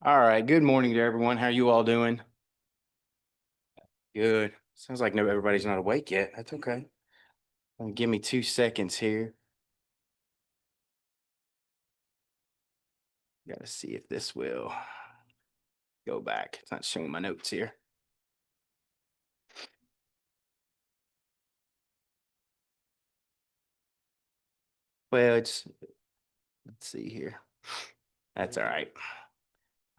All right. Good morning to everyone. How are you all doing? Good. Sounds like no everybody's not awake yet. That's okay. Give me 2 seconds here. Got to see if this will go back. It's not showing my notes here. Well, let's see here. That's all right.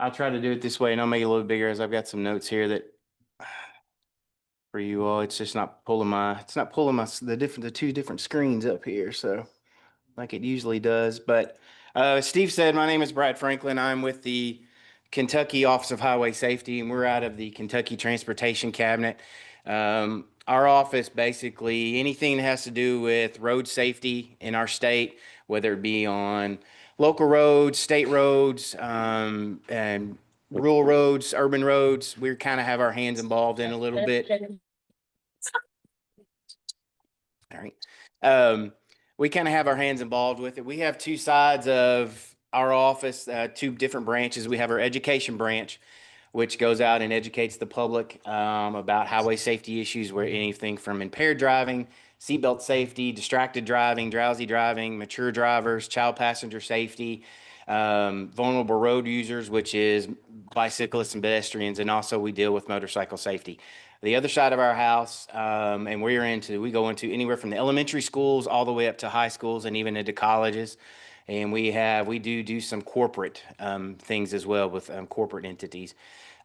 I'll try to do it this way and I'll make it a little bigger as I've got some notes here that for you all. It's just not pulling the two different screens up here. So like it usually does. But Steve said, my name is Brad Franklin. I'm with the Kentucky Office of Highway Safety, and we're out of the Kentucky Transportation Cabinet. Our office basically anything that has to do with road safety in our state, whether it be on local roads, state roads, and rural roads, urban roads, we kind of have our hands involved in a little bit. All right. We kind of have our hands involved with it. We have two sides of our office, two different branches. We have our education branch, which goes out and educates the public about highway safety issues, where anything from impaired driving, seatbelt safety, distracted driving, drowsy driving, mature drivers, child passenger safety, vulnerable road users, which is bicyclists and pedestrians, and also we deal with motorcycle safety. The other side of our house, and we go into anywhere from the elementary schools all the way up to high schools and even into colleges. And we do some corporate things as well with corporate entities.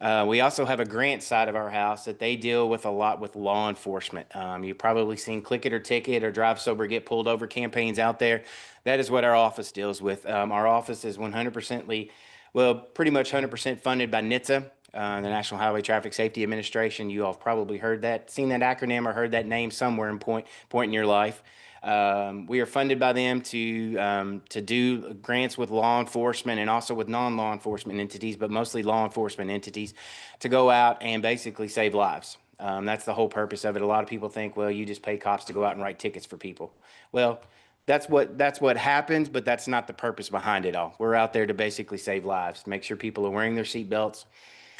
We also have a grant side of our house that they deal with a lot with law enforcement. You've probably seen Click It or Ticket or Drive Sober Get Pulled Over campaigns out there. That is what our office deals with. Our office is 100%, well, pretty much 100% funded by NHTSA, the National Highway Traffic Safety Administration. You all have probably seen that acronym or heard that name somewhere in point in your life. We are funded by them to do grants with law enforcement and also with non-law enforcement entities, but mostly law enforcement entities, to go out and basically save lives. That's the whole purpose of it. A lot of people think, well, you just pay cops to go out and write tickets for people. Well, that's what happens, but that's not the purpose behind it all. We're out there to basically save lives, make sure people are wearing their seatbelts,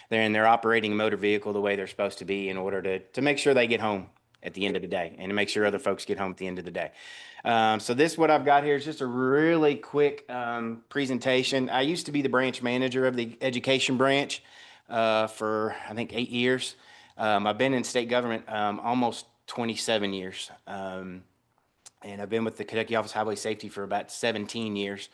they're operating a motor vehicle the way they're supposed to be in order to make sure they get home at the end of the day and to make sure other folks get home at the end of the day. So what I've got here is just a really quick presentation. I used to be the branch manager of the education branch for I think 8 years. I've been in state government almost 27 years. And I've been with the Kentucky Office of Highway Safety for about 17 years.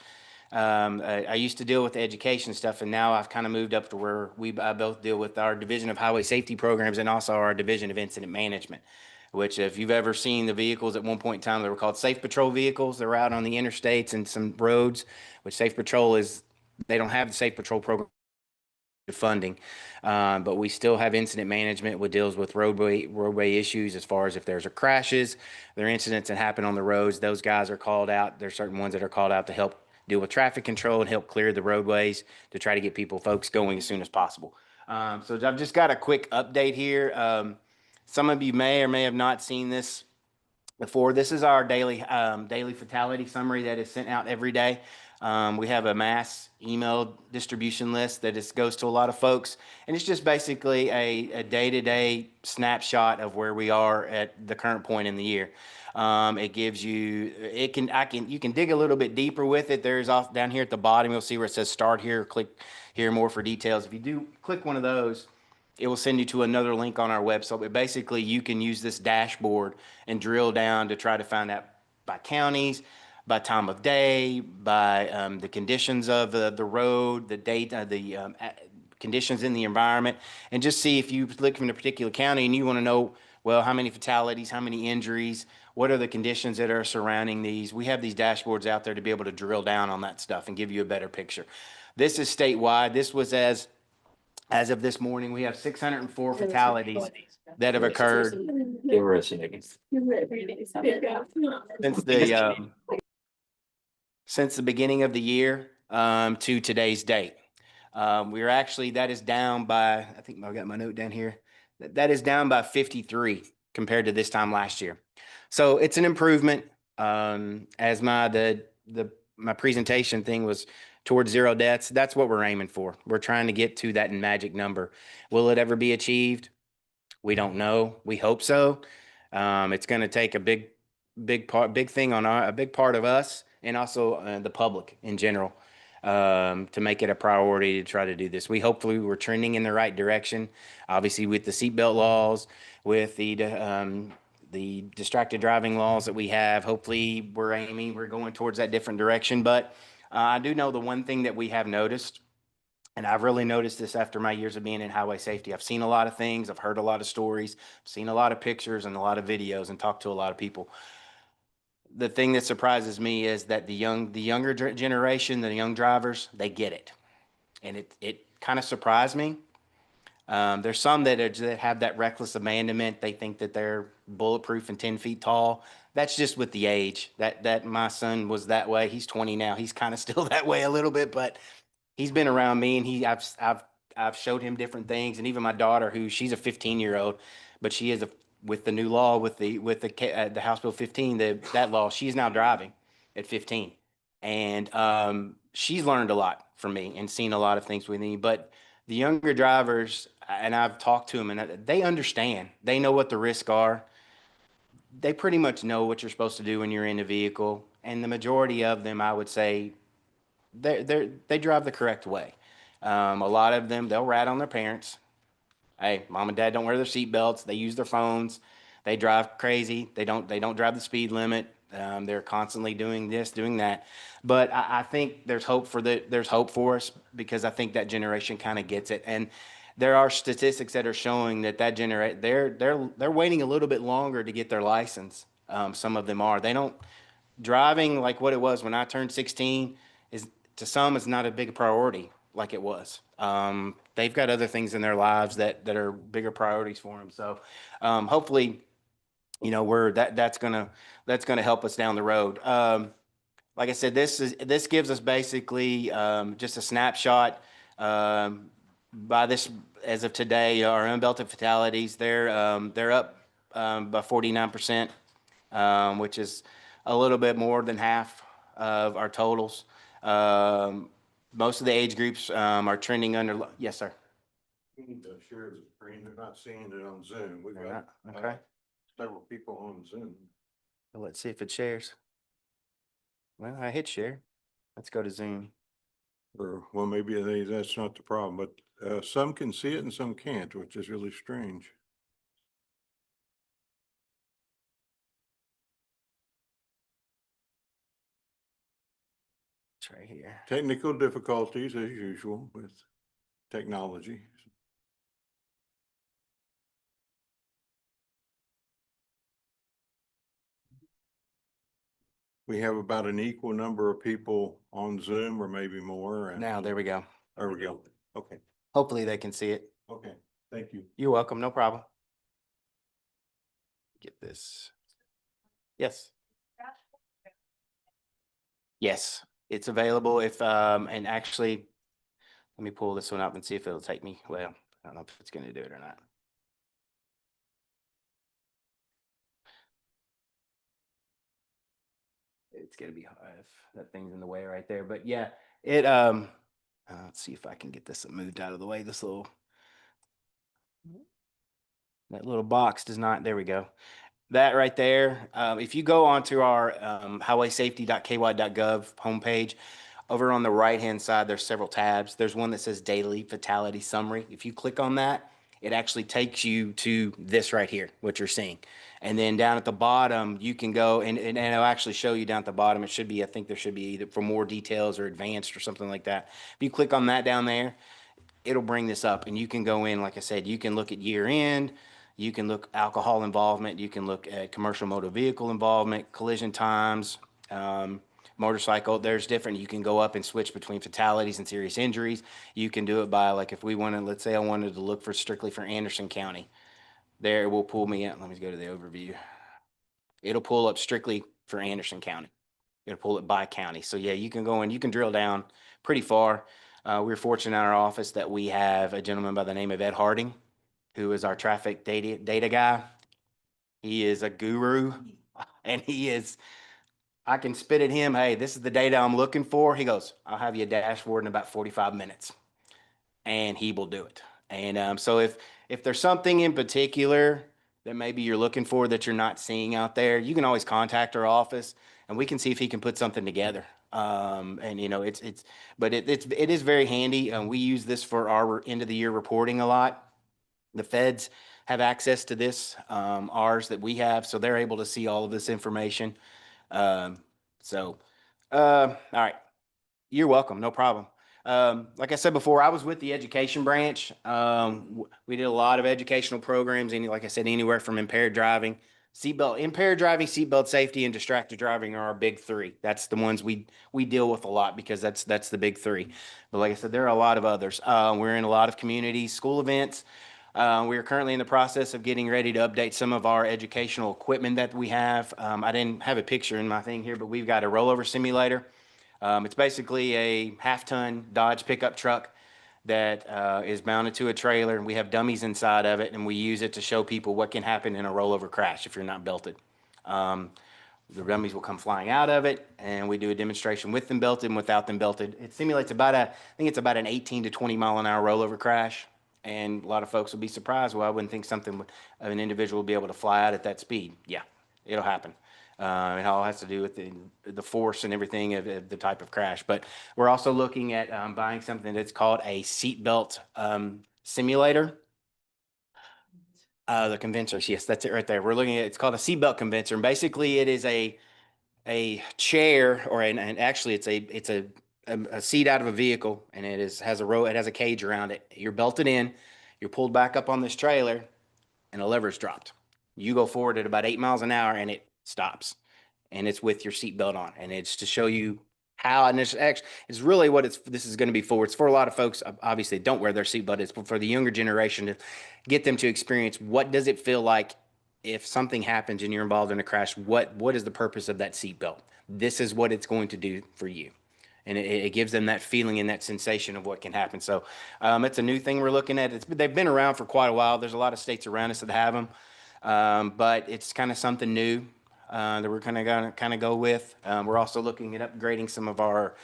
I used to deal with the education stuff, and now I've kind of moved up to where I both deal with our Division of Highway Safety Programs and also our Division of Incident Management, which if you've ever seen the vehicles at one point in time, they were called Safe Patrol vehicles. They're out on the interstates and some roads, which Safe Patrol they don't have the Safe Patrol program funding, but we still have incident management, which deals with roadway issues as far as if there's crashes, there are incidents that happen on the roads. Those guys are called out. There's certain ones that are called out to help deal with traffic control and help clear the roadways to try to get folks going as soon as possible. So I've just got a quick update here. Some of you may or may have not seen this before. This is our daily fatality summary that is sent out every day. We have a mass email distribution list that goes to a lot of folks, and it's just basically a day-to-day snapshot of where we are at the current point in the year. It gives you, you can dig a little bit deeper with it. There's off down here at the bottom, you'll see where it says start here, click here more for details. If you do click one of those, it will send you to another link on our website. But basically, you can use this dashboard and drill down to try to find out by counties, by time of day, by the conditions of the road, the date, conditions in the environment, and just see if you look in a particular county and you want to know, well, how many fatalities, how many injuries, what are the conditions that are surrounding these. We have these dashboards out there to be able to drill down on that stuff and give you a better picture. This is statewide. This was as of this morning, we have 604 fatalities that have occurred since the beginning of the year to today's date. That is down by, I think I got my note down here. That is down by 53 compared to this time last year. So it's an improvement. As my presentation thing was towards zero deaths. That's what we're aiming for. We're trying to get to that magic number. Will it ever be achieved? We don't know. We hope so. It's going to take a big thing on a big part of us and also the public in general to make it a priority to try to do this. Hopefully we're trending in the right direction. Obviously, with the seatbelt laws, with the distracted driving laws that we have, hopefully we're going towards that different direction. But I do know the one thing that we have noticed, and I've really noticed this after my years of being in highway safety. I've seen a lot of things. I've heard a lot of stories, seen a lot of pictures and a lot of videos and talked to a lot of people. The thing that surprises me is that the younger generation, the young drivers, they get it. And it kind of surprised me. There's some that have that reckless abandonment. They think that they're bulletproof and 10 feet tall. That's just with the age. That my son was that way. He's 20 now. He's kind of still that way a little bit, but he's been around me, and I've showed him different things. And even my daughter, who she's a 15-year-old, but she is with the new law with the House Bill 15, that law, she's now driving at 15, and she's learned a lot from me and seen a lot of things with me. But the younger drivers, and I've talked to them, and they understand. They know what the risks are. They pretty much know what you're supposed to do when you're in the vehicle, and the majority of them, I would say, they drive the correct way. A lot of them, they'll rat on their parents. Hey, mom and dad don't wear their seatbelts. They use their phones. They drive crazy. They don't drive the speed limit. They're constantly doing this, doing that. But I think there's hope for us, because I think that generation kind of gets it. And there are statistics that are showing that they're waiting a little bit longer to get their license. Some of them are. They don't driving like what it was when I turned 16 is, to some, is not a big priority like it was. They've got other things in their lives that are bigger priorities for them. So hopefully, that's gonna help us down the road. Like I said, this gives us basically just a snapshot. By this, as of today, our unbelted fatalities, they're up by 49%, which is a little bit more than half of our totals. Most of the age groups are trending under. Yes, sir. You need to share the screen. They're not seeing it on Zoom. We've They're got not? Okay. several people on Zoom. Well, let's see if it shares. Well, I hit share. Let's go to Zoom. Or, well, maybe that's not the problem, but some can see it and some can't, which is really strange. It's right here. Technical difficulties as usual with technology. We have about an equal number of people on Zoom, or maybe more. Now, there we go. There we go. Okay. Hopefully they can see it. Okay. Thank you. You're welcome. No problem. Get this. Yes. Yes, it's available and actually, let me pull this one up and see if it'll take me. Well, I don't know if it's going to do it or not. It's going to be hard if that thing's in the way right there. But yeah, let's see if I can get this moved out of the way. That little box does not, there we go. That right there, if you go onto our highwaysafety.ky.gov homepage, over on the right-hand side, there's several tabs. There's one that says Daily Fatality Summary. If you click on that, it actually takes you to this right here, what you're seeing. And then down at the bottom, you can go and it'll actually show you down at the bottom. It should be, I think there should be either for more details or advanced or something like that. If you click on that down there, it'll bring this up, and you can go in, like I said, you can look at year end, you can look alcohol involvement, you can look at commercial motor vehicle involvement, collision times, motorcycle. There's different, you can go up and switch between fatalities and serious injuries. You can do it by, like, if we wanted, let's say I wanted to look for strictly for Anderson County, there it will pull me in. Let me go to the overview. It'll pull up strictly for Anderson County. It'll pull it by county. So yeah, you can go in, you can drill down pretty far. We're fortunate in our office that we have a gentleman by the name of Ed Harding, who is our traffic data guy. He is a guru, and I can spit at him, hey, this is the data I'm looking for. He goes, I'll have you a dashboard in about 45 minutes, and he will do it. And so if there's something in particular that maybe you're looking for that you're not seeing out there, you can always contact our office, and we can see if he can put something together. And you know, but it is very handy. We use this for our end of the year reporting a lot. The feds have access to this, ours that we have, so they're able to see all of this information. Um, so, all right. You're welcome. No problem. Like I said before, I was with the education branch. We did a lot of educational programs, and like I said, anywhere from impaired driving, seatbelt safety, and distracted driving are our big three. That's the ones we deal with a lot because that's the big three. But like I said, there are a lot of others. We're in a lot of communities, school events. We are currently in the process of getting ready to update some of our educational equipment that we have. I didn't have a picture in my thing here, but we've got a rollover simulator. It's basically a half-ton Dodge pickup truck that is mounted to a trailer, and we have dummies inside of it, and we use it to show people what can happen in a rollover crash if you're not belted. Um, the dummies will come flying out of it, and we do a demonstration with them belted and without them belted. It simulates I think it's about an 18 to 20 mile an hour rollover crash, and a lot of folks will be surprised. Well, I wouldn't think an individual would be able to fly out at that speed. Yeah, it'll happen. It all has to do with the force and everything of the type of crash. But we're also looking at buying something that's called a seatbelt simulator. The convencers, yes, that's it right there. We're looking at it's called a seatbelt convencer, and basically it is a chair and actually it's a seat out of a vehicle, and it has a cage around it. You're belted in, you're pulled back up on this trailer, and a lever's dropped. You go forward at about 8 miles an hour, and it stops, and it's with your seatbelt on, and it's to show you how. And it's really what this is going to be for. It's for a lot of folks, obviously, don't wear their seatbelt. It's for the younger generation to get them to experience what does it feel like if something happens and you're involved in a crash. What is the purpose of that seatbelt? This is what it's going to do for you. And it gives them that feeling and that sensation of what can happen. So it's a new thing we're looking at. They've been around for quite a while. There's a lot of states around us that have them, but it's kind of something new that we're kind of go with. We're also looking at upgrading some of our.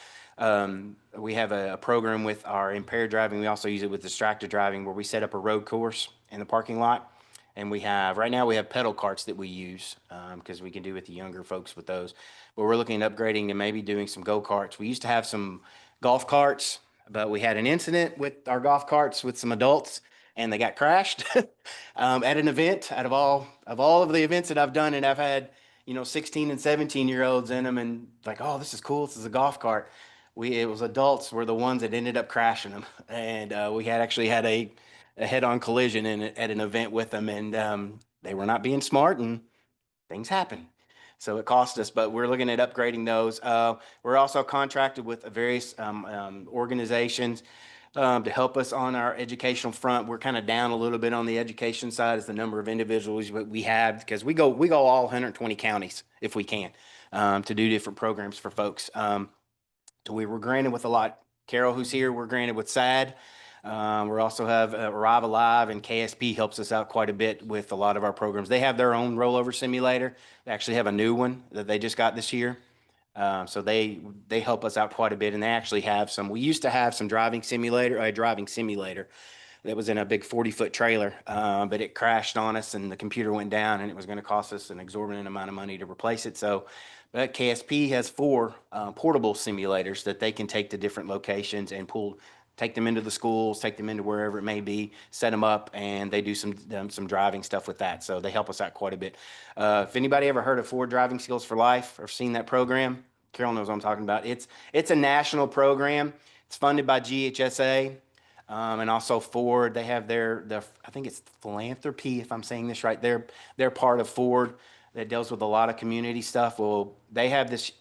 We have a program with our impaired driving. We also use it with distracted driving, where we set up a road course in the parking lot, and right now we have pedal carts that we use because we can do with the younger folks with those. But we're looking at upgrading and maybe doing some go karts. We used to have some golf carts, but we had an incident with our golf carts with some adults, and they got crashed at an event. Out of all of the events that I've done, and I've had 16 and 17-year-olds in them, and like, oh, this is cool. This is a golf cart. It was adults were the ones that ended up crashing them, and we had actually had a head-on collision at an event with them, and they were not being smart, and things happen. So it cost us, but we're looking at upgrading those. We're also contracted with various organizations to help us on our educational front. We're kind of down a little bit on the education side as the number of individuals we have, because we go all 120 counties if we can to do different programs for folks. So we were granted with a lot. Carol, who's here, we're granted with SAD. We also have Arrive Alive, and KSP helps us out quite a bit with a lot of our programs. They have their own rollover simulator. They actually have a new one that they just got this year. So they help us out quite a bit, and they actually have some. We used to have a driving simulator that was in a big 40-foot trailer, but it crashed on us, and the computer went down, and it was going to cost us an exorbitant amount of money to replace it. So, but KSP has 4 portable simulators that they can take to different locations and take them into the schools, take them into wherever it may be, set them up, and they do some driving stuff with that. So they help us out quite a bit. If anybody ever heard of Ford Driving Skills for Life or seen that program, Carol knows what I'm talking about. It's a national program. It's funded by GHSA. And also Ford, they have I think it's philanthropy, if I'm saying this right. They're part of Ford that deals with a lot of community stuff. Well, they have this.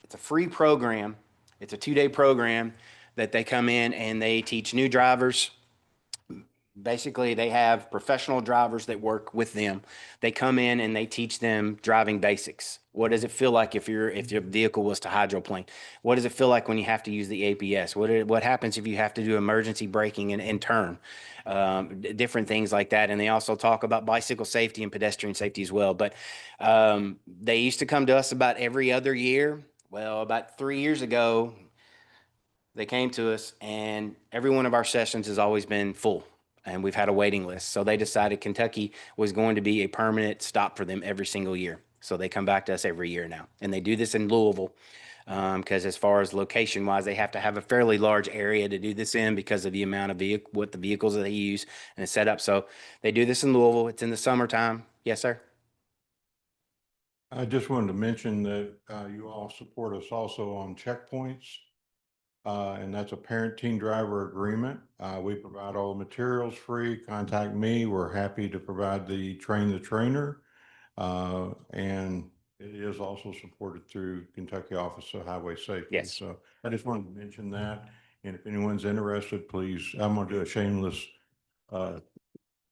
It's a free program. It's a 2-day program that they come in and they teach new drivers basically they have professional drivers that work with them. They come in and they teach them driving basics. What does it feel like if your vehicle was to hydroplane? What does it feel like when you have to use the ABS? What happens if you have to do emergency braking and turn? Different things like that. And they also talk about bicycle safety and pedestrian safety as well. But they used to come to us about every other year. Well, about 3 years ago, they came to us, and every one of our sessions has always been full, and we've had a waiting list. So they decided Kentucky was going to be a permanent stop for them every single year. So they come back to us every year now, and they do this in Louisville because as far as location wise, they have to have a fairly large area to do this in because of the amount of vehicle, what the vehicles that they use and it's set up. So they do this in Louisville. It's in the summertime. Yes, sir. I just wanted to mention that you all support us also on checkpoints. And that's a parent-teen driver agreement. We provide all the materials free. Contact me. We're happy to provide the train the trainer. And it is also supported through Kentucky Office of Highway Safety. Yes. So I just wanted to mention that. And if anyone's interested, please, I'm going to do a shameless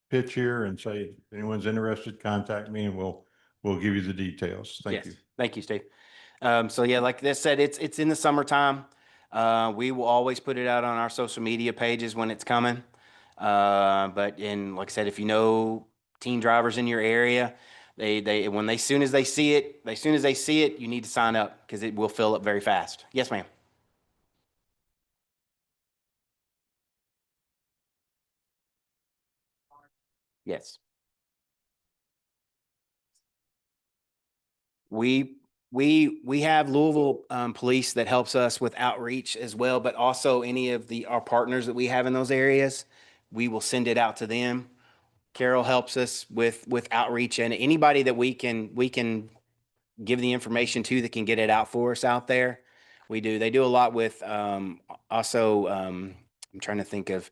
pitch here and say, if anyone's interested, contact me and we'll give you the details. Thank Yes. you. Thank you, Steve. So yeah, like this said, it's in the summertime. We will always put it out on our social media pages when it's coming. But and like I said, if you know teen drivers in your area, they when they soon as they see it, as soon as they see it, you need to sign up because it will fill up very fast. Yes, ma'am. Yes. We we have Louisville police that helps us with outreach as well, but also any of the our partners that we have in those areas, we will send it out to them. Carol helps us with outreach and anybody that we can give the information to that can get it out for us out there. We do. They do a lot with also I'm trying to think of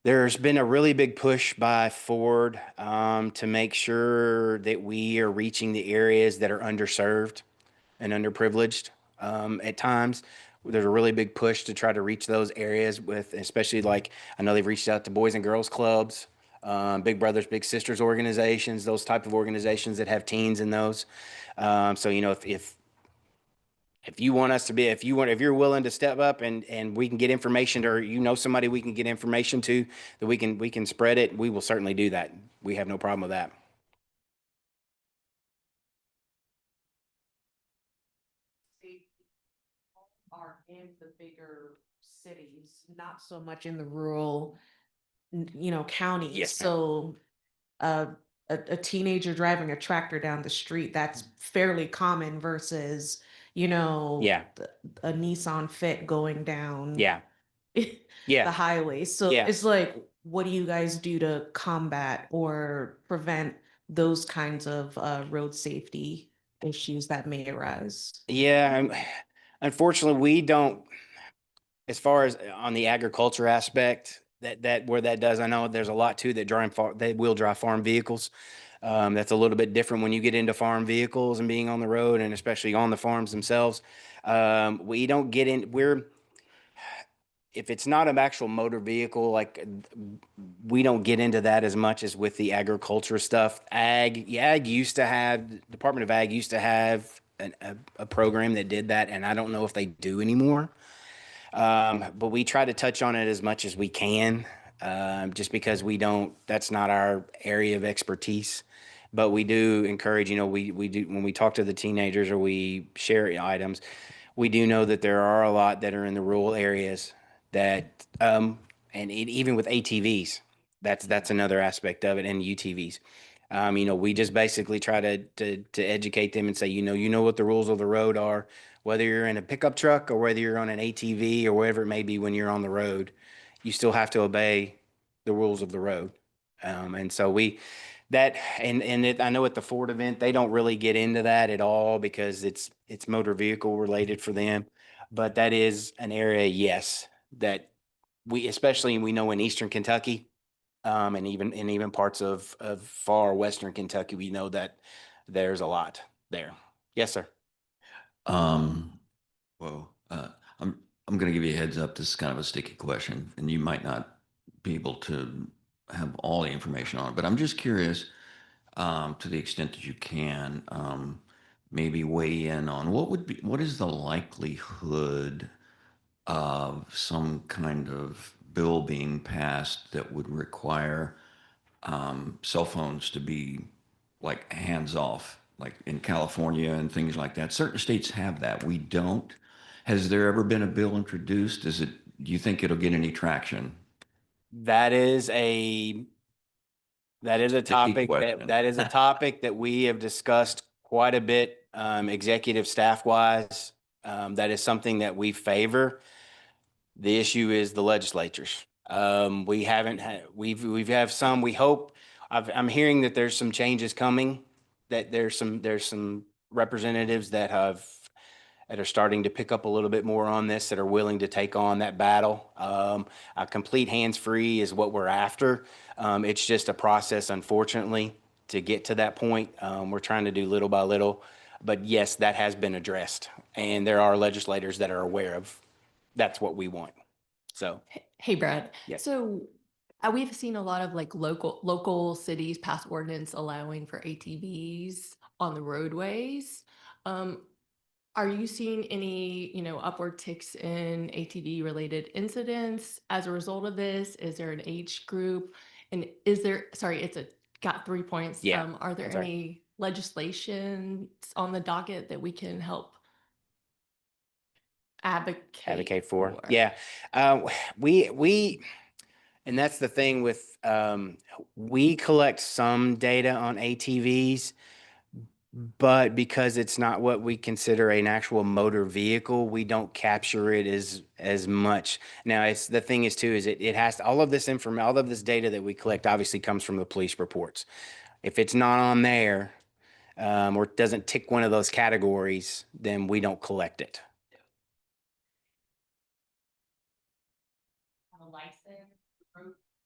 there's been a really big push by Ford to make sure that we are reaching the areas that are underserved and underprivileged at times. There's a really big push to try to reach those areas with, especially like I know they've reached out to Boys and Girls Clubs, Big Brothers Big Sisters organizations, those type of organizations that have teens in those. So you know if you want us to be, if you're willing to step up and we can get information to, or you know somebody we can get information to that we can spread it, we will certainly do that. We have no problem with that. Are in the bigger cities, not so much in the rural, counties. Yes, ma'am. So uh, a teenager driving a tractor down the street, that's fairly common versus, Yeah, a Nissan Fit going down yeah, the yeah, highway. So yeah. it's like, what do you guys do to combat or prevent those kinds of road safety issues that may arise? Yeah, unfortunately, we don't. As far as on the agriculture aspect, that where that does, I know there's a lot too that they will drive farm vehicles. That's a little bit different when you get into farm vehicles and being on the road, and especially on the farms themselves. We don't get in. We're if it's not an actual motor vehicle, like we don't get into that as much as with the agriculture stuff. Ag used to have Department of Ag used to have a program that did that, and I don't know if they do anymore. But we try to touch on it as much as we can, just because we don't. That's not our area of expertise. But we do encourage. We do when we talk to the teenagers or we share items. We do know that there are a lot that are in the rural areas that, even with ATVs, that's another aspect of it, and UTVs. We just basically try to educate them and say, you know what the rules of the road are, whether you're in a pickup truck or whether you're on an ATV or whatever it may be. When you're on the road, you still have to obey the rules of the road. And so we that and I know at the Ford event they don't really get into that at all because it's motor vehicle related for them, but that is an area, yes, that we especially we know in Eastern Kentucky, and even parts of far Western Kentucky, we know that there's a lot there. Yes, sir. Um, well, I'm going to give you a heads up. This is kind of a sticky question, and you might not be able to have all the information on it, but I'm just curious, to the extent that you can, maybe weigh in on what is the likelihood of some kind of bill being passed that would require cell phones to be like hands off, like in California and things like that. Certain states have that. We don't. Has there ever been a bill introduced? Do you think it'll get any traction? That is a Tricky topic question. that is a topic that we have discussed quite a bit, executive staff wise. That is something that we favor. The issue is the legislatures. We haven't had, we've have some, we hope, I'm hearing that there's some changes coming, that there's some representatives that are starting to pick up a little bit more on this, that are willing to take on that battle. A complete hands-free is what we're after. It's just a process, unfortunately, to get to that point. We're trying to do little by little, but yes, that has been addressed. And there are legislators that are aware of that's what we want. So, Hey, Brad. Yes. So we've seen a lot of like local cities pass ordinance allowing for ATVs on the roadways. Are you seeing any, upward ticks in ATV related incidents as a result of this? Is there an age group? And got 3 points. Yeah, Are there that's right. any legislations on the docket that we can help advocate for. Yeah. We, and that's the thing with, we collect some data on ATVs, but because it's not what we consider an actual motor vehicle, we don't capture it as much. Now, it's the thing is too, is it has all of this information, all of this data that we collect obviously comes from the police reports. If it's not on there, or it doesn't tick one of those categories, then we don't collect it. A license.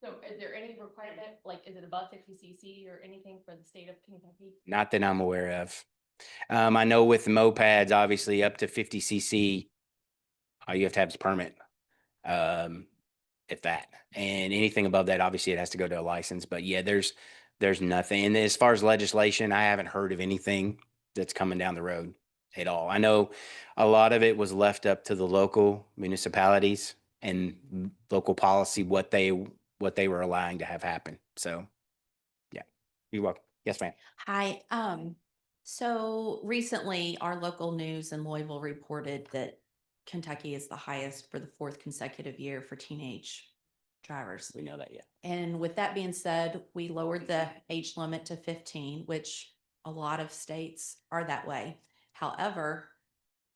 So is there any requirement, like, is it above 50 cc or anything for the state of Kentucky? Not that I'm aware of. I know with the mopeds, obviously up to 50 cc, all you have to have is a permit. If that, and anything above that, obviously it has to go to a license, but yeah, there's nothing. And as far as legislation, I haven't heard of anything that's coming down the road at all. I know a lot of it was left up to the local municipalities and local policy, what they were allowing to have happen. So yeah, you're welcome. Yes, ma'am. Hi. So recently our local news in Louisville reported that Kentucky is the highest for the 4th consecutive year for teenage drivers. We know that yet. And with that being said, we lowered the age limit to 15, which a lot of states are that way. However,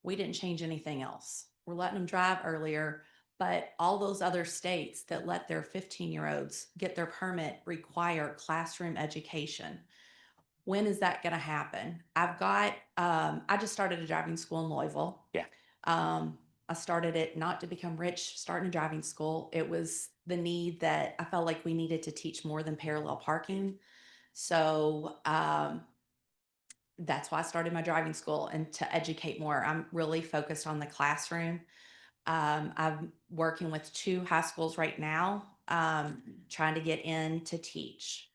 we didn't change anything else. We're letting them drive earlier, but all those other states that let their 15-year-olds get their permit require classroom education. When is that going to happen? I just started a driving school in Louisville. Yeah. I started it not to become rich, starting a driving school. It was the need that I felt like we needed to teach more than parallel parking. So that's why I started my driving school, and to educate more. I'm really focused on the classroom. I'm working with 2 high schools right now, trying to get in to teach.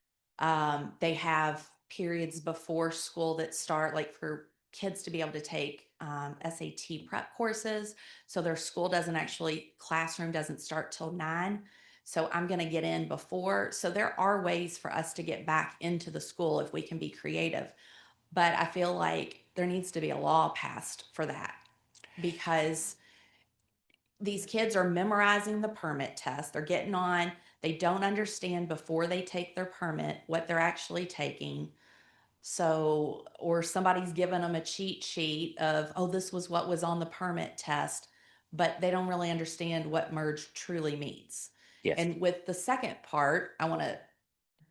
They have periods before school that start, like for kids to be able to take SAT prep courses. So their classroom doesn't start till 9. So I'm going to get in before. So there are ways for us to get back into the school if we can be creative. But I feel like there needs to be a law passed for that, because these kids are memorizing the permit test. They're getting on. They don't understand before they take their permit what they're actually taking. So, or somebody's given them a cheat sheet of, oh, this was what was on the permit test, but they don't really understand what merge truly means. Yes. And with the second part, I want to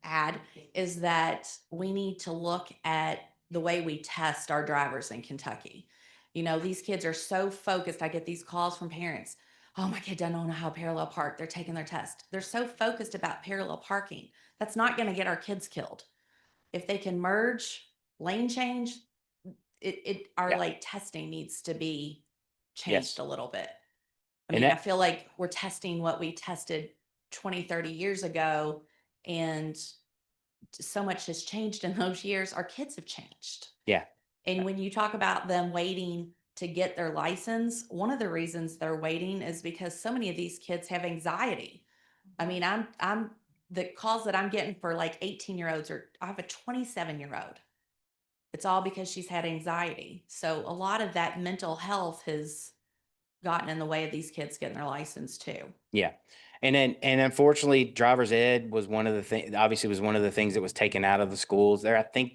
add is that we need to look at the way we test our drivers in Kentucky. These kids are so focused. I get these calls from parents. Oh, my kid doesn't know how to parallel park. They're taking their test. They're so focused about parallel parking. That's not going to get our kids killed. If they can merge, lane change, our Yeah. like testing needs to be changed Yes. a little bit. I And mean, I that- feel like we're testing what we tested 20, 30 years ago, And so much has changed in those years. Our kids have changed. Yeah. And when you talk about them waiting to get their license, one of the reasons they're waiting is because so many of these kids have anxiety. I mean, I'm the calls that I'm getting for like 18-year-olds, or I have a 27-year-old. It's all because she's had anxiety. So a lot of that mental health has gotten in the way of these kids getting their license too. Yeah. And unfortunately, driver's ed was one of the things, obviously was one of the things that was taken out of the schools there. I think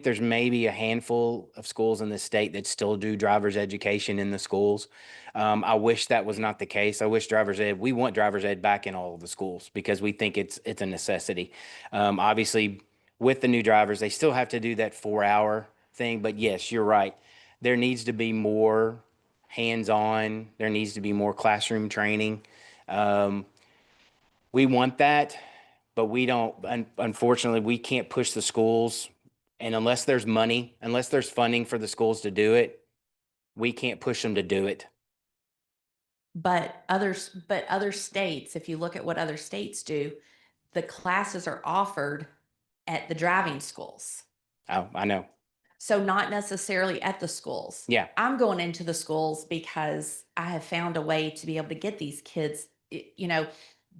there's maybe a handful of schools in the state that still do driver's education in the schools. I wish that was not the case. I wish we want driver's ed back in all of the schools because we think it's a necessity. Obviously with the new drivers, they still have to do that 4-hour thing, but yes, you're right. There needs to be more hands-on. There needs to be more classroom training. We want that, but we don't. Unfortunately, we can't push the schools, and unless there's money, unless there's funding for the schools to do it, we can't push them to do it. But other states, if you look at what other states do, the classes are offered at the driving schools. Oh, I know. So not necessarily at the schools. Yeah. I'm going into the schools because I have found a way to be able to get these kids, you know,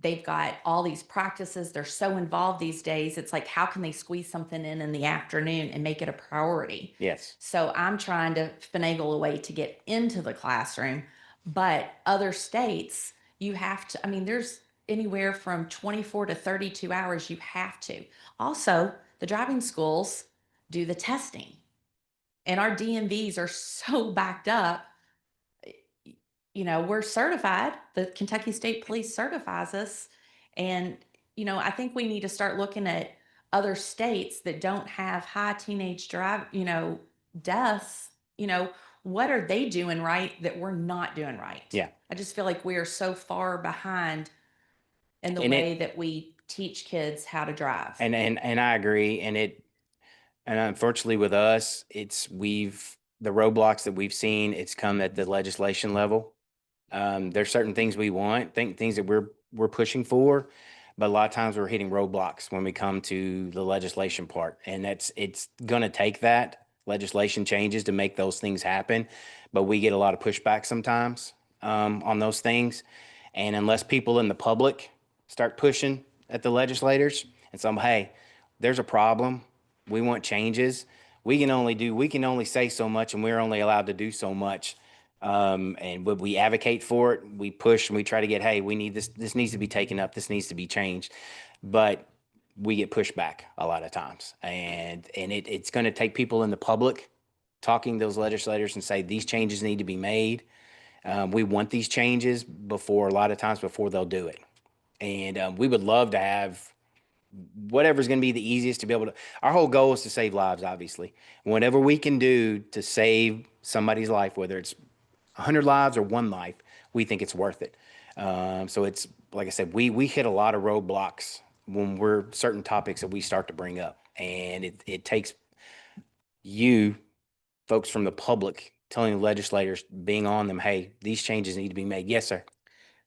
they've got all these practices. They're so involved these days. It's like, how can they squeeze something in the afternoon and make it a priority? Yes. So I'm trying to finagle a way to get into the classroom. But other states, you have to, I mean, there's anywhere from 24 to 32 hours you have to. Also, the driving schools do the testing. And our DMVs are so backed up. You know, we're certified. The Kentucky State Police certifies us. And, you know, I think we need to start looking at other states that don't have high teenage deaths. You know, what are they doing right that we're not doing right? Yeah. I just feel like we are so far behind in the And way that we teach kids how to drive. And I agree. And unfortunately with us, the roadblocks that we've seen, it's come at the legislation level. There's certain things we want, things that we're pushing for, but a lot of times we're hitting roadblocks when we come to the legislation part. And it's going to take that legislation changes to make those things happen. But we get a lot of pushback sometimes on those things. And unless people in the public start pushing at the legislators and say, hey, there's a problem, we want changes, we can only say so much, and we're only allowed to do so much. And when we advocate for it, we push and we try to get, hey, we need this needs to be taken up, this needs to be changed. But we get pushed back a lot of times. And it's going to take people in the public talking to those legislators and say, these changes need to be made. We want these changes a lot of times before they'll do it. And we would love to have whatever's going to be the easiest to be able to. Our whole goal is to save lives, obviously. Whatever we can do to save somebody's life, whether it's 100 lives or one life, we think it's worth it. So it's, like I said, we hit a lot of roadblocks when we're certain topics that we start to bring up. And it takes you folks from the public telling the legislators, being on them, hey, these changes need to be made. Yes, sir.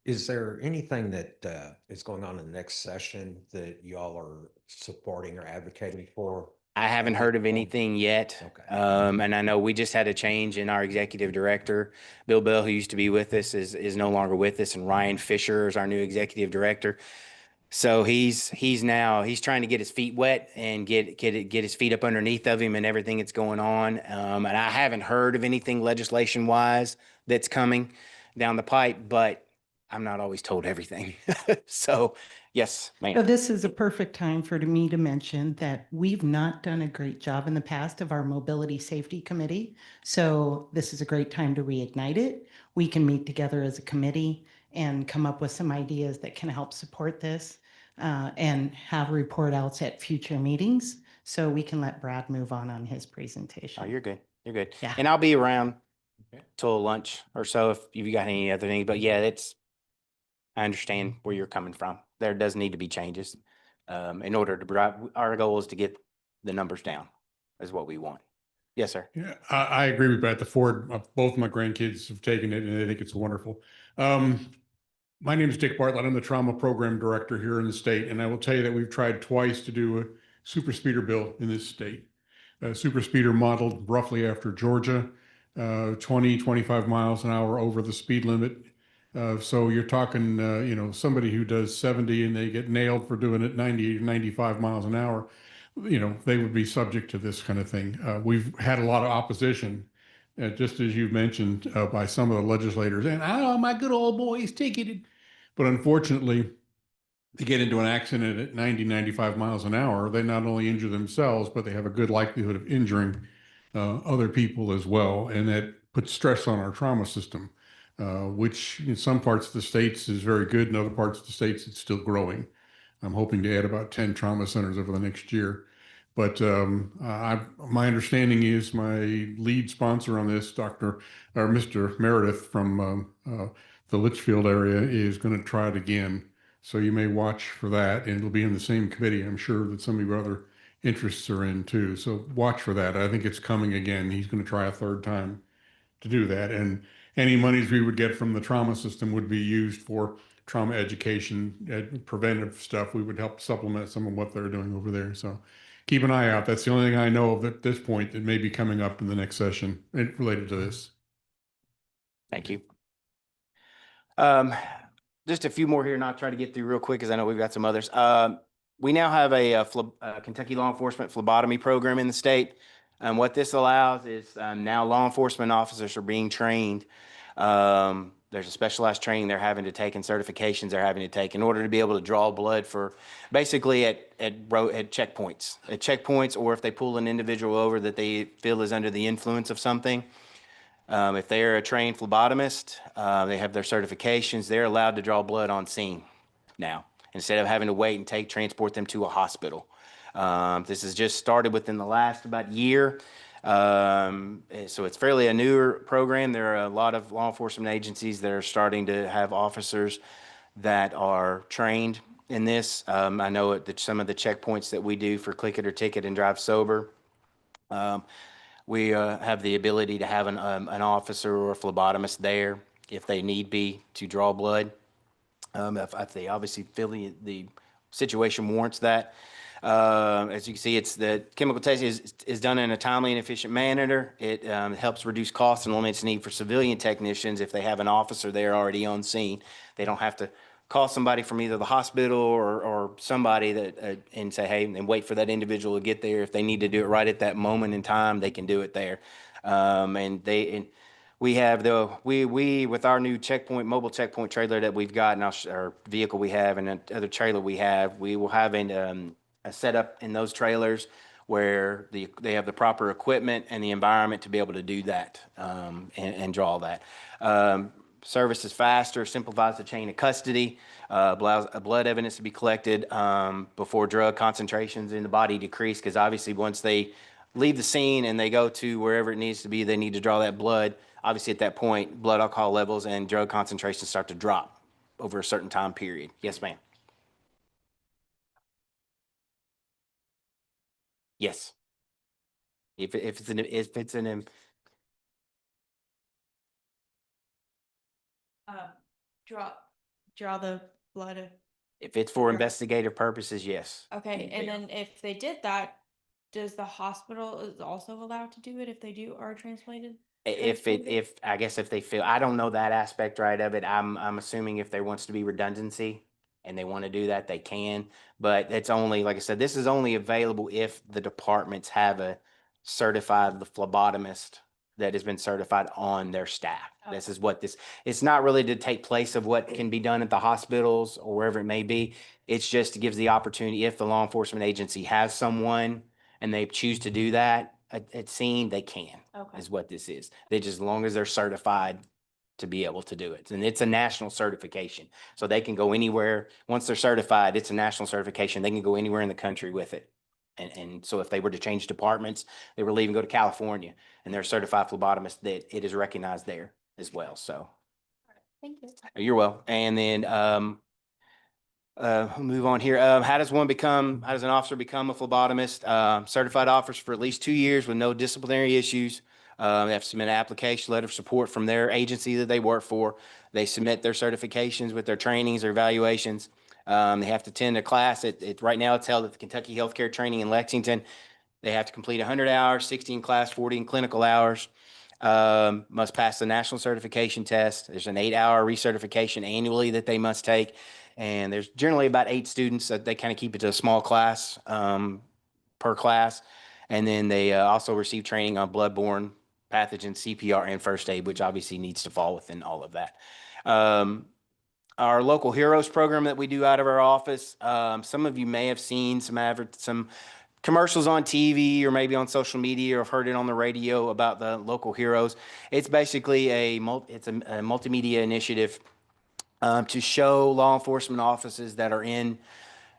Is there anything that is going on in the next session that y'all are supporting or advocating for? I haven't heard of anything yet. Okay. And I know we just had a change in our executive director. Bill Bell, who used to be with us, is no longer with us. And Ryan Fisher is our new executive director. So he's trying to get his feet wet and get his feet up underneath of him and everything that's going on. And I haven't heard of anything legislation wise that's coming down the pipe, but I'm not always told everything. So yes, So ma'am. this is a perfect time for me to mention that we've not done a great job in the past of our Mobility Safety Committee. So this is a great time to reignite it. We can meet together as a committee and come up with some ideas that can help support this and have report outs at future meetings. So we can let Brad move on his presentation. Oh, you're good. You're good. Yeah. And I'll be around Okay. till lunch or so if you got any other things. But yeah, I understand where you're coming from. There does need to be changes in order to drive. Our goal is to get the numbers down, is what we want. Yes, sir. Yeah, I agree with Brad. The Ford, both my grandkids have taken it and I think it's wonderful. My name is Dick Bartlett. I'm the trauma program director here in the state, and I will tell you that we've tried twice to do a super speeder bill in this state. A super speeder modeled roughly after Georgia, 20, 25 miles an hour over the speed limit. So you're talking, somebody who does 70 and they get nailed for doing it 90 or 95 miles an hour, they would be subject to this kind of thing. We've had a lot of opposition, just as you mentioned, by some of the legislators. And, oh, my good old boy is ticketed. But unfortunately, they get into an accident at 90, 95 miles an hour, they not only injure themselves, but they have a good likelihood of injuring other people as well. And that puts stress on our trauma system, which in some parts of the states is very good. In other parts of the states, it's still growing. I'm hoping to add about 10 trauma centers over the next year. But my understanding is my lead sponsor on this, Mr. Meredith from the Litchfield area, is going to try it again. So you may watch for that, and it'll be in the same committee. I'm sure that some of your other interests are in too. So watch for that. I think it's coming again. He's going to try a third time to do that. And any monies we would get from the trauma system would be used for trauma education, preventive stuff. We would help supplement some of what they're doing over there. So keep an eye out. That's the only thing I know of at this point that may be coming up in the next session related to this. Thank you. Just a few more here, and I'll try to get through real quick because I know we've got some others. We now have a Kentucky law enforcement phlebotomy program in the state. What this allows is now law enforcement officers are being trained. There's a specialized training they're having to take and certifications they're having to take in order to be able to draw blood for basically at checkpoints, or if they pull an individual over that they feel is under the influence of something. If they're a trained phlebotomist, they have their certifications, they're allowed to draw blood on scene now, instead of having to wait and transport them to a hospital. This has just started within the last about year. So it's fairly a newer program. There are a lot of law enforcement agencies that are starting to have officers that are trained in this. I know that some of the checkpoints that we do for Click It or Ticket and Drive Sober, we have the ability to have an officer or a phlebotomist there if they need be to draw blood. If they obviously feel the situation warrants that. As you can see, it's the chemical testing is done in a timely and efficient manner. It helps reduce costs and limits need for civilian technicians if they have an officer there already on scene. They don't have to call somebody from either the hospital or somebody that and say, hey, and wait for that individual to get there. If they need to do it right at that moment in time, they can do it there. We have we with our new mobile checkpoint trailer that we've got, and our vehicle we have, and other trailer we will have a setup in those trailers where they have the proper equipment and the environment to be able to do that and draw that. Service is faster, simplifies the chain of custody, allows blood evidence to be collected before drug concentrations in the body decrease, because obviously once they leave the scene and they go to wherever it needs to be, they need to draw that blood. Obviously at that point, blood alcohol levels and drug concentrations start to drop over a certain time period. Yes, ma'am. Yes. If it's an draw the blood. If it's for investigative purposes, yes. Okay, and then if they did that, does the hospital is also allowed to do it if they are transplanted? If I guess if they feel, I don't know that aspect right of it. I'm assuming if there wants to be redundancy and they want to do that, they can. But it's only, like I said, this is only available if the departments have a certified phlebotomist that has been certified on their staff. Okay. This is what it's not really to take place of what can be done at the hospitals or wherever it may be. It's just gives the opportunity, if the law enforcement agency has someone and they choose to do that at scene, they can. Okay. Is what this is. They just, as long as they're certified to be able to do it. And it's a national certification. So they can go anywhere. Once they're certified, it's a national certification. They can go anywhere in the country with it. And so if they were to change departments, they were leaving, go to California, and they're a certified phlebotomist, that it is recognized there as well. So Thank you. you're welcome. And then we'll move on here. How does an officer become a phlebotomist? Certified officer for at least 2 years with no disciplinary issues. They have to submit an application letter of support from their agency that they work for. They submit their certifications with their trainings or evaluations. They have to attend a class. Right now it's held at the Kentucky Healthcare Training in Lexington. They have to complete 100 hours, 60 in class, 40 in clinical hours. Must pass the national certification test. There's an 8-hour recertification annually that they must take. And there's generally about 8 students that they kind of keep it to a small class per class. And then they also receive training on bloodborne pathogens, CPR, and first aid, which obviously needs to fall within all of that. Our local heroes program that we do out of our office. Some of you may have seen some commercials on TV or maybe on social media or have heard it on the radio about the local heroes. It's basically a multimedia initiative to show law enforcement offices that are in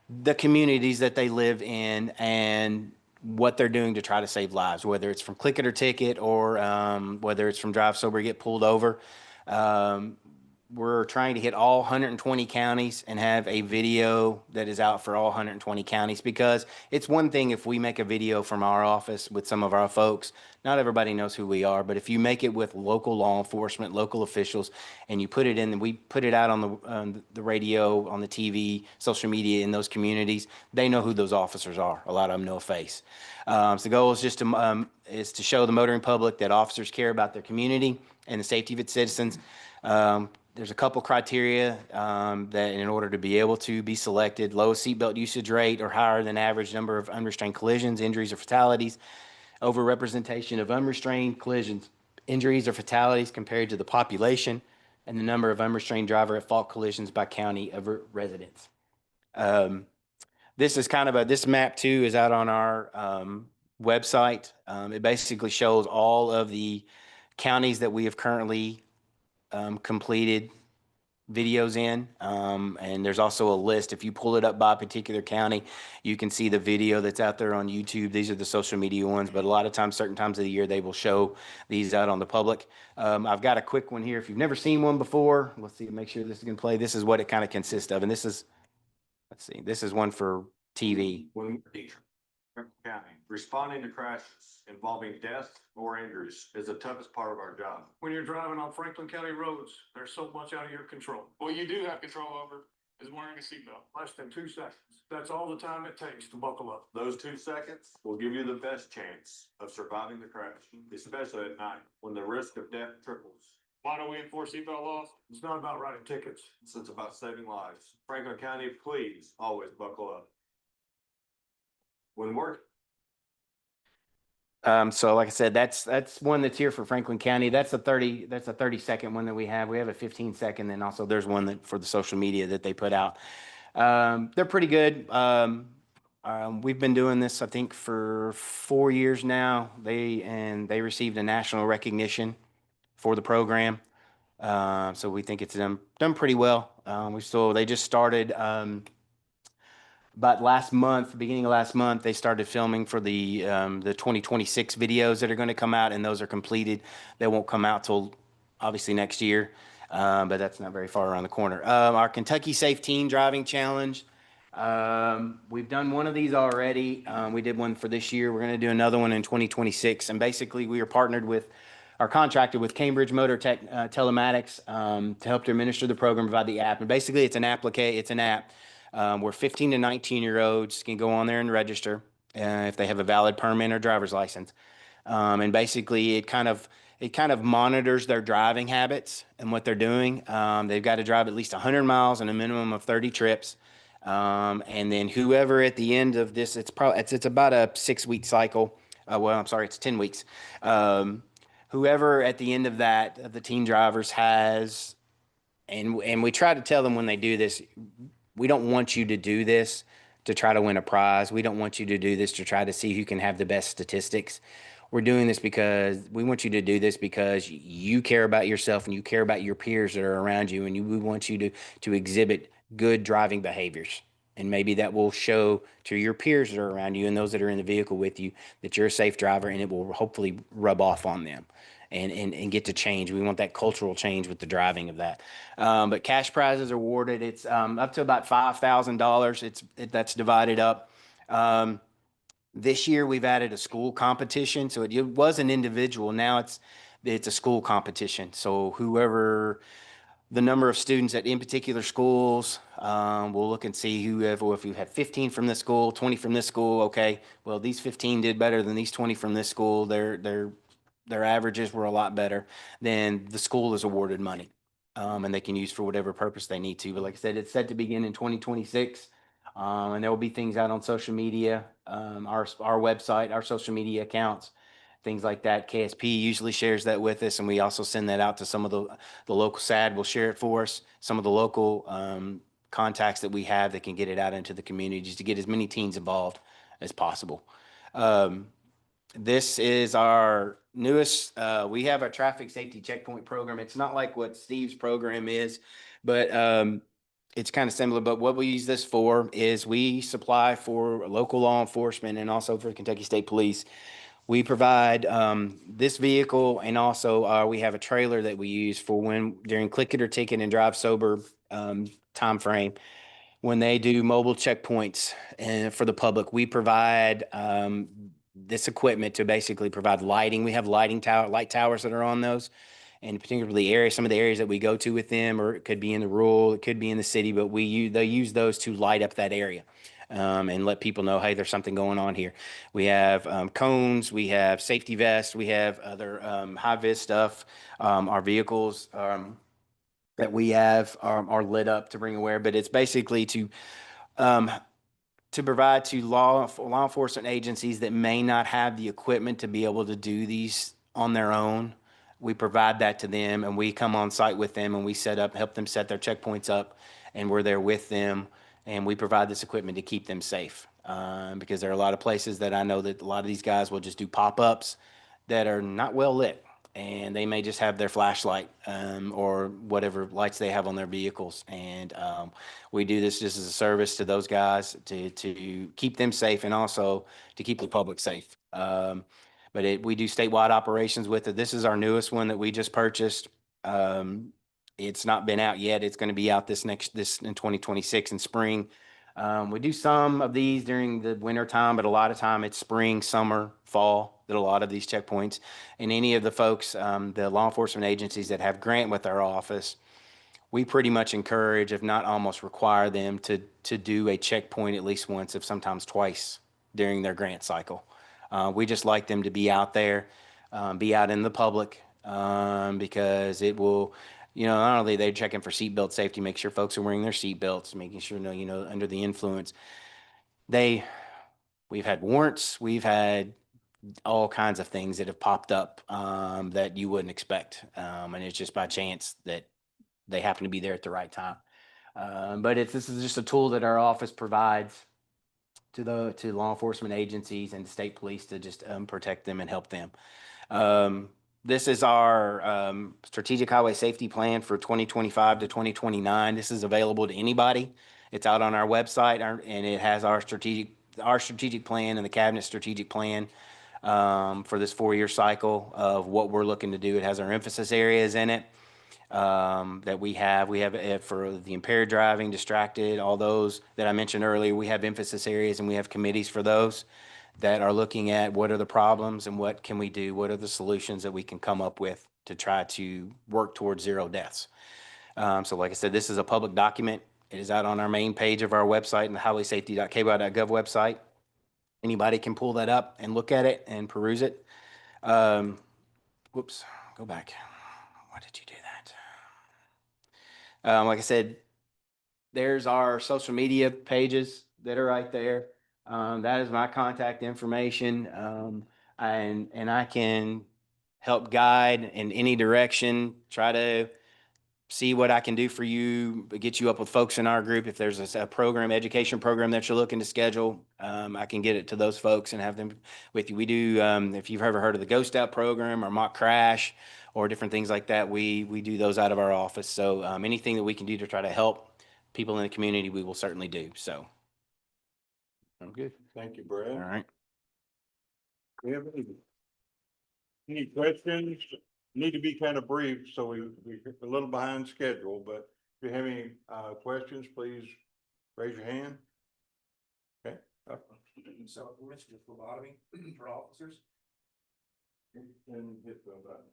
the communities that they live in and what they're doing to try to save lives, whether it's from click it or ticket or whether it's from drive sober, get pulled over. We're trying to hit all 120 counties and have a video that is out for all 120 counties, because it's one thing if we make a video from our office with some of our folks. Not everybody knows who we are, but if you make it with local law enforcement, local officials, and you put it in, we put it out on the radio, on the TV, social media in those communities, they know who those officers are. A lot of them know a face. So the goal is just to show the motoring public that officers care about their community and the safety of its citizens. There's a couple criteria that in order to be able to be selected: lowest seatbelt usage rate or higher than average number of unrestrained collisions, injuries, or fatalities, overrepresentation of unrestrained collisions, injuries, or fatalities compared to the population, and the number of unrestrained driver at fault collisions by county of residence. This is this map too is out on our website. It basically shows all of the counties that we have currently completed videos in, and there's also a list. If you pull it up by a particular county, you can see the video that's out there on YouTube. These are the social media ones, but a lot of times, certain times of the year, they will show these out on the public. I've got a quick one here. If you've never seen one before, let's see, make sure this is going to play. This is what it kind of consists of, and this is, let's see, this is one for TV. When County, responding to crashes involving death or injuries is the toughest part of our job. When you're driving on Franklin County roads, there's so much out of your control. What you do have control over is wearing a seatbelt. Less than 2 seconds. That's all the time it takes to buckle up. Those 2 seconds will give you the best chance of surviving the crash, especially at night when the risk of death triples. Why don't we enforce seatbelt laws? It's not about writing tickets. It's about saving lives. Franklin County, please always buckle up. When working. So like I said, that's one that's here for Franklin County. That's a 30-second one that we have. We have a 15-second, and also there's one that for the social media that they put out. They're pretty good. We've been doing this, I think, for 4 years now. They received a national recognition for the program. So we think it's done pretty well. They just started about last month, beginning of last month, they started filming for the 2026 videos that are going to come out, and those are completed. They won't come out till obviously next year, but that's not very far around the corner. Our Kentucky Safe Teen Driving Challenge. We've done one of these already. We did one for this year. We're going to do another one in 2026. And basically, we are partnered with, our contracted with Cambridge Motor Tech Telematics to help to administer the program, provide the app. And basically, it's an app where 15 to 19-year-olds can go on there and register if they have a valid permit or driver's license. And basically, it kind of monitors their driving habits and what they're doing. They've got to drive at least 100 miles and a minimum of 30 trips. And then whoever at the end of this, it's about a 6-week cycle. It's 10 weeks. Whoever at the end of that, of the teen drivers has, and we try to tell them when they do this, we don't want you to do this to try to win a prize. We don't want you to do this to try to see who can have the best statistics. We're doing this because we want you to do this because you care about yourself and you care about your peers that are around you, and we want you to exhibit good driving behaviors. And maybe that will show to your peers that are around you and those that are in the vehicle with you that you're a safe driver, and it will hopefully rub off on them and get to change. We want that cultural change with the driving of that. But cash prizes are awarded. It's up to about $5,000. That's divided up. This year, we've added a school competition. So it was an individual. Now it's a school competition. So whoever the number of students at in particular schools, we'll look and see if you have 15 from this school, 20 from this school, okay, well, these 15 did better than these 20 from this school. Their averages were a lot better. Then the school is awarded money, and they can use for whatever purpose they need to. But like I said, it's set to begin in 2026. And there will be things out on social media, our website, our social media accounts, things like that. KSP usually shares that with us, and we also send that out to some of the local SAD will share it for us. Some of the local contacts that we have that can get it out into the community just to get as many teens involved as possible. This is our newest, we have a traffic safety checkpoint program. It's not like what Steve's program is, but it's kind of similar. But what we use this for is we supply for local law enforcement and also for Kentucky State Police. We provide this vehicle, and also we have a trailer that we use for when during click it or ticket and drive sober time frame. When they do mobile checkpoints and for the public, we provide this equipment to basically provide lighting. We have light towers that are on those, and particularly some of the areas that we go to with them, or it could be in the rural, it could be in the city, but they use those to light up that area. And let people know, hey, there's something going on here. We have cones, we have safety vests, we have other high vis stuff. Our vehicles that we have are lit up to bring aware, but it's basically to provide to law enforcement agencies that may not have the equipment to be able to do these on their own. We provide that to them, and we come on site with them, and we help them set their checkpoints up, and we're there with them, and we provide this equipment to keep them safe. Because there are a lot of places that I know that a lot of these guys will just do pop-ups that are not well lit, and they may just have their flashlight or whatever lights they have on their vehicles. And we do this just as a service to those guys to keep them safe and also to keep the public safe. But we do statewide operations with it. This is our newest one that we just purchased. It's not been out yet. It's going to be out this in 2026 in spring. We do some of these during the winter time, but a lot of time it's spring, summer, fall that a lot of these checkpoints. And any of the folks, the law enforcement agencies that have grant with our office, we pretty much encourage, if not almost require them to do a checkpoint at least once, if sometimes twice during their grant cycle. We just like them to be out there, be out in the public, because it will, not only they're checking for seatbelt safety, make sure folks are wearing their seatbelts, making sure, under the influence. We've had warrants, we've had all kinds of things that have popped up that you wouldn't expect. And it's just by chance that they happen to be there at the right time. But this is just a tool that our office provides to law enforcement agencies and the state police to just protect them and help them. This is our strategic highway safety plan for 2025 to 2029. This is available to anybody. It's out on our website, and it has our strategic plan and the cabinet strategic plan for this 4-year cycle of what we're looking to do. It has our emphasis areas in it that we have. We have for the impaired driving, distracted, all those that I mentioned earlier. We have emphasis areas, and we have committees for those that are looking at what are the problems and what can we do, what are the solutions that we can come up with to try to work towards 0 deaths. So like I said, this is a public document. It is out on our main page of our website and the highwaysafety.kby.gov website. Anybody can pull that up and look at it and peruse it. Whoops, go back. Why did you do that? Like I said, there's our social media pages that are right there. That is my contact information. And I can help guide in any direction, try to see what I can do for you, get you up with folks in our group. If there's a program, education program that you're looking to schedule, I can get it to those folks and have them with you. We do, if you've ever heard of the Ghost Out program or Mock Crash or different things like that, we do those out of our office. So anything that we can do to try to help people in the community, we will certainly do. So I'm good. Thank you, Brad. All right. We have any questions? Need to be kind of brief, so we're a little behind schedule, but if you have any questions, please raise your hand. Okay. supplements with phlebotomy for officers. And hit the button.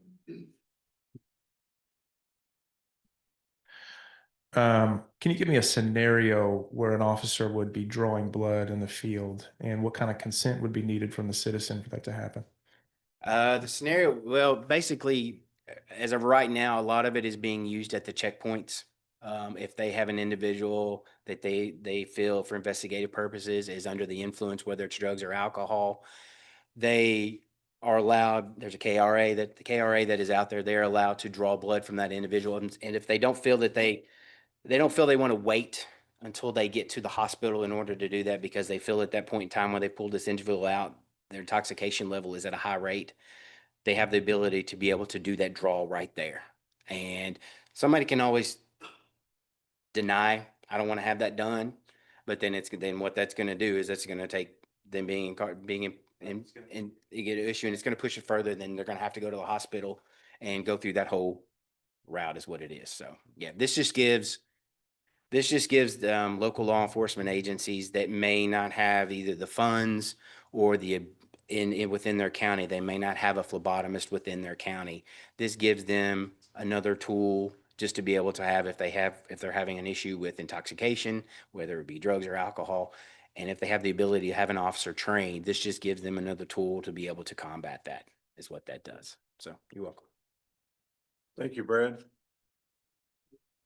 Can you give me a scenario where an officer would be drawing blood in the field and what kind of consent would be needed from the citizen for that to happen? The scenario, well, basically, as of right now, a lot of it is being used at the checkpoints. If they have an individual that they feel for investigative purposes is under the influence, whether it's drugs or alcohol, they are allowed, there's a KRA that is out there, they're allowed to draw blood from that individual. And if they don't feel that they don't feel they want to wait until they get to the hospital in order to do that, because they feel at that point in time when they pull this individual out, their intoxication level is at a high rate, they have the ability to be able to do that draw right there. And somebody can always deny, I don't want to have that done, but then what that's going to do is that's going to take them being in you get an issue, and it's going to push it further. Then they're going to have to go to the hospital and go through that whole route is what it is. So yeah, this just gives local law enforcement agencies that may not have either the funds or the within their county, they may not have a phlebotomist within their county. This gives them another tool just to be able to have if they're having an issue with intoxication, whether it be drugs or alcohol, and if they have the ability to have an officer trained, this just gives them another tool to be able to combat that, is what that does. So you're welcome. Thank you, Brad.